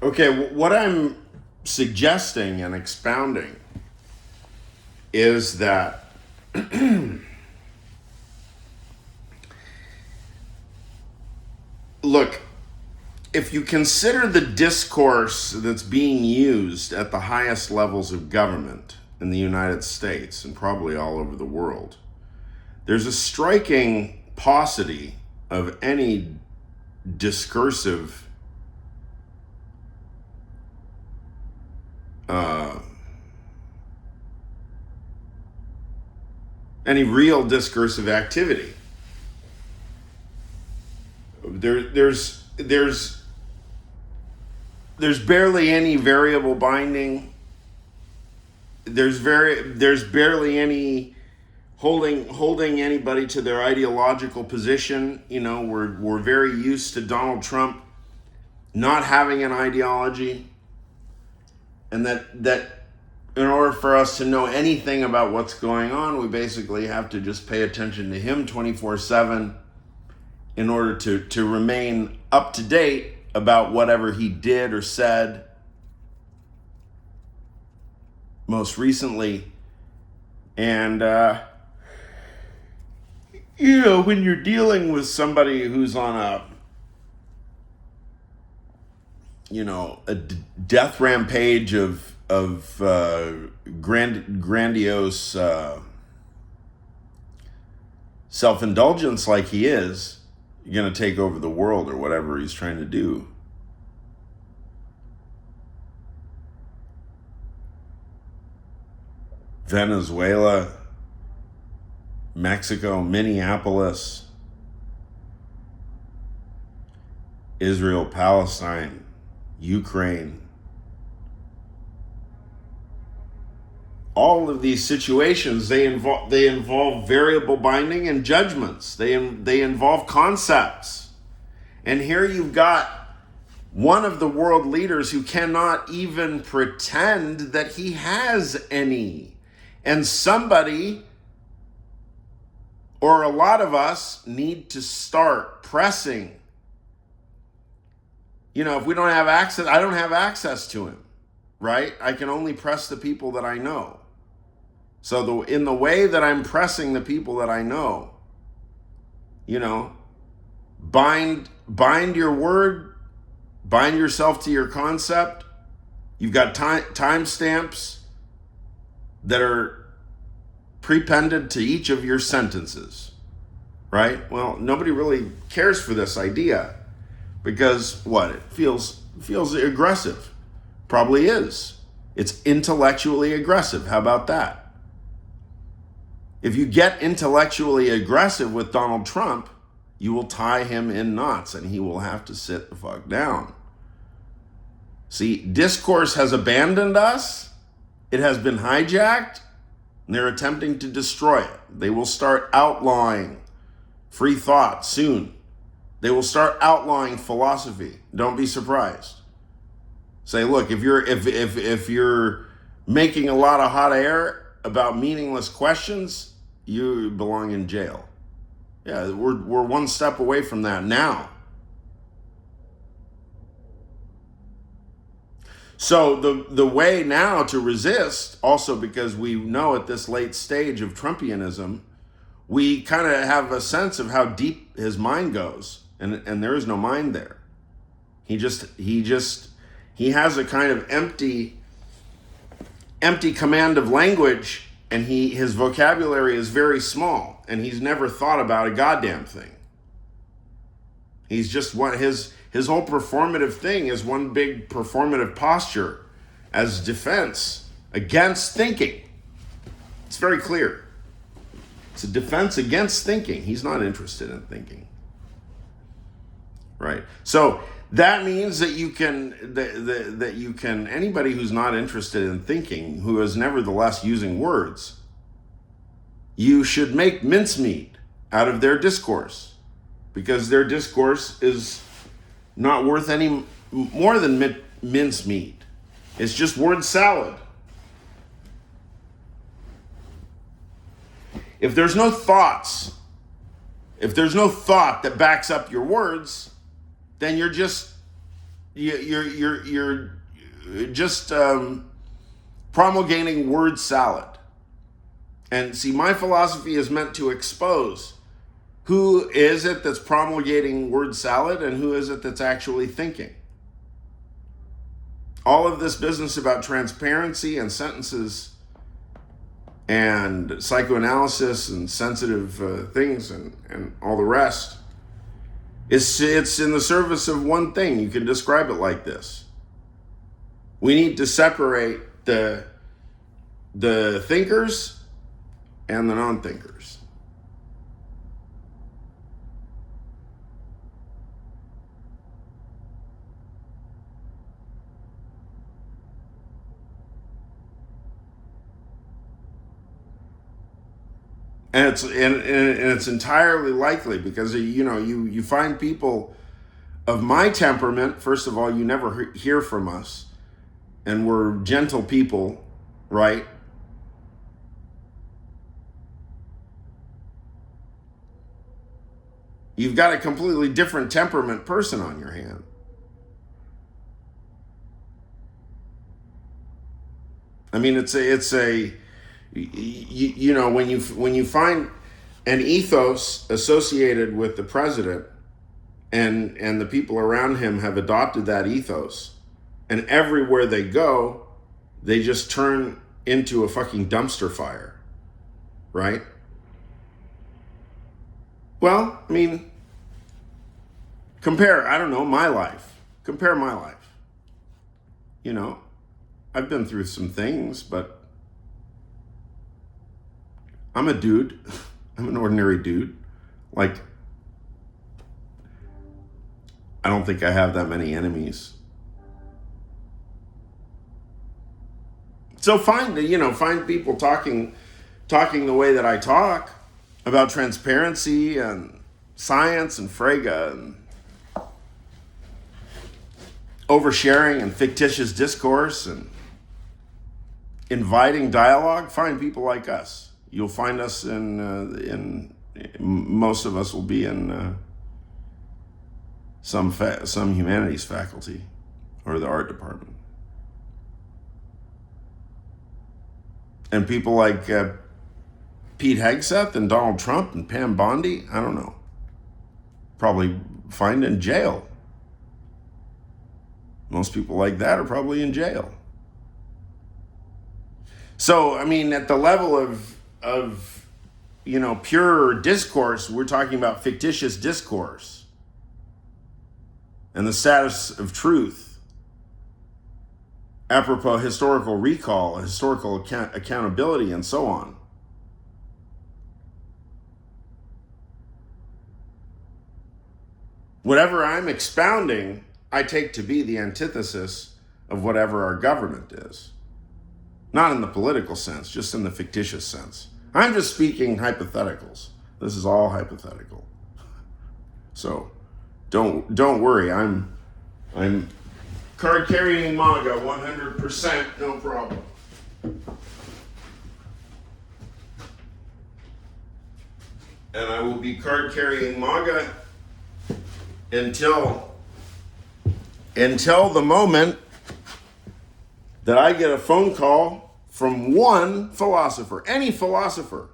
Okay, what I'm suggesting and expounding is that look, if you consider the discourse that's being used at the highest levels of government in the United States and probably all over the world, there's a striking paucity of any discursive uh, any real discursive activity. There's barely any variable binding. There's barely any holding anybody to their ideological position. You know, we're very used to Donald Trump not having an ideology, and that in order for us to know anything about what's going on, we basically have to just pay attention to him 24/7 in order to remain up to date about whatever he did or said most recently. And, when you're dealing with somebody who's on a death rampage of grandiose self-indulgence like he is, you're going to take over the world or whatever he's trying to do. Venezuela, Mexico, Minneapolis, Israel, Palestine, Ukraine. All of these situations, they involve variable binding and judgments. They involve concepts. And here you've got one of the world leaders who cannot even pretend that he has any. And somebody, or a lot of us, need to start pressing. If we don't have access, I don't have access to him, right? I can only press the people that I know. So in the way that I'm pressing the people that I know, bind your word, bind yourself to your concept. You've got timestamps that are prepended to each of your sentences, right? Well, nobody really cares for this idea because it feels aggressive. Probably is. It's intellectually aggressive. How about that? If you get intellectually aggressive with Donald Trump, you will tie him in knots and he will have to sit the fuck down. See, discourse has abandoned us. It has been hijacked, and they're attempting to destroy it. They will start outlawing free thought soon. They will start outlawing philosophy. Don't be surprised. Say, look, if you're making a lot of hot air about meaningless questions, you belong in jail. Yeah, we're one step away from that now. So the way now to resist, also because we know at this late stage of Trumpianism, we kind of have a sense of how deep his mind goes, and there is no mind there. He has a kind of empty command of language, and his vocabulary is very small, and he's never thought about a goddamn thing. He's just his whole performative thing is one big performative posture as defense against thinking. It's very clear. It's a defense against thinking. He's not interested in thinking. Right? So that means that you can anybody who's not interested in thinking, who is nevertheless using words, you should make mincemeat out of their discourse, because their discourse is not worth any more than mincemeat. It's just word salad. If there's no thoughts, if there's no thought that backs up your words, then you're just you're just promulgating word salad. And see, my philosophy is meant to expose who is it that's promulgating word salad and who is it that's actually thinking. All of this business about transparency and sentences and psychoanalysis and sensitive things and all the rest, it's in the service of one thing. You can describe it like this. We need to separate the thinkers and the non-thinkers. And it's entirely likely because you find people of my temperament. First of all, you never hear from us, and we're gentle people, right? You've got a completely different temperament person on your hand. I mean, it's a when you find an ethos associated with the president and the people around him have adopted that ethos, and everywhere they go, they just turn into a fucking dumpster fire, right? Well, I mean, compare my life. Compare my life. I've been through some things, but I'm a dude. I'm an ordinary dude. Like, I don't think I have that many enemies. So find people talking the way that I talk about transparency and science and Frege and oversharing and fictitious discourse and inviting dialogue. Find people like us. You'll find us in most of us will be in some humanities faculty or the art department. And people like Pete Hegseth and Donald Trump and Pam Bondi, I don't know, probably find in jail. Most people like that are probably in jail. So, I mean, at the level of pure discourse, we're talking about fictitious discourse and the status of truth, apropos historical recall, historical accountability, and so on. Whatever I'm expounding, I take to be the antithesis of whatever our government is. Not in the political sense, just in the fictitious sense. I'm just speaking hypotheticals. This is all hypothetical. So don't worry. I'm card carrying MAGA 100%, no problem. And I will be card carrying MAGA until the moment that I get a phone call from one philosopher, any philosopher,